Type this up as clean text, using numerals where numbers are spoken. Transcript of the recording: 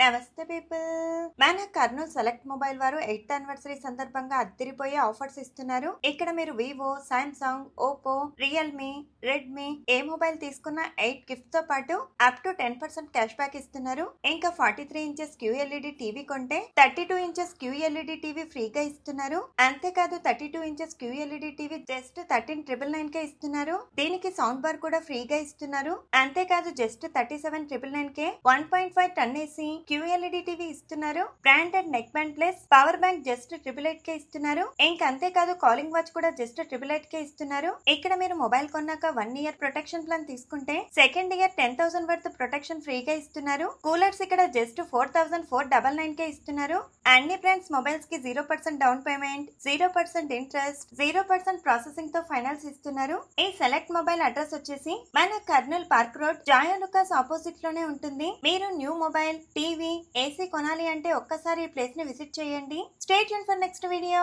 నమస్తే పీపుల్. మన Kurnool select mobile వారు 8th యానివర్సరీ సందర్భంగా అద్దరిపోయే ఆఫర్స్ ఇస్తున్నారు. ఇక్కడ మీరు Vivo, Samsung, Oppo, Realme, Redmi ఏ మొబైల్ తీసుకున్నా 8 గిఫ్ట్ తో పాటు అప్ టు 10% క్యాష్ బ్యాక్ ఇస్తున్నారు. ఇంకా 43 ఇంచెస్ QLED టీవీ కొంటే 32 ఇంచెస్ QLED టీవీ ఫ్రీగా ఇస్తున్నారు. అంతేకాదు 32 ఇంచెస్ QLED టీవీ జస్ట్ 13,999 కే ఇస్తున్నారు. దీనికి సౌండ్ బార్ కూడా ఫ్రీగా ఇస్తున్నారు. అంతేకాదు జస్ట్ 37,999 కే 1.5 టన్ ఏసీ QLED టీవీ ఇస్తున్నారు. Branded neck band plus power bank just 888 కే ఇస్తున్నారు. ఇంకా అంతేకాదు కాలింగ్ వాచ్ కూడా జస్ట్ 888 కే ఇస్తున్నారు. ఇక్కడ మీరు మొబైల్ కొన్నాక 1 ఇయర్ ప్రొటెక్షన్ ప్లాన్ తీసుకుంటే సెకండ్ ఇయర్ 10,000 వర్త్ ప్రొటెక్షన్ ఫ్రీగా ఇస్తున్నారు. కూలర్స్ ఇక్కడ జస్ట్ 4,499 కే ఇస్తున్నారు. అన్ని బ్రాండ్స్ మొబైల్స్ కి 0% డౌన్ పేమెంట్, 0% ఇంట్రెస్ట్, 0% ప్రాసెసింగ్ తో ఫైనాన్స్ ఇస్తున్నారు. ఈ సెలెక్ట్ మొబైల్ అడ్రస్ వచ్చేసి మన Kurnool park road Joyalukkas opposite లోనే ఉంటుంది. మీరు న్యూ మొబైల్, టీవీ, ఏసీ కొనాలి అంటే ఒక్కసారి ఈ ప్లేస్ ని విజిట్ చేయండి. Stay tune for next video.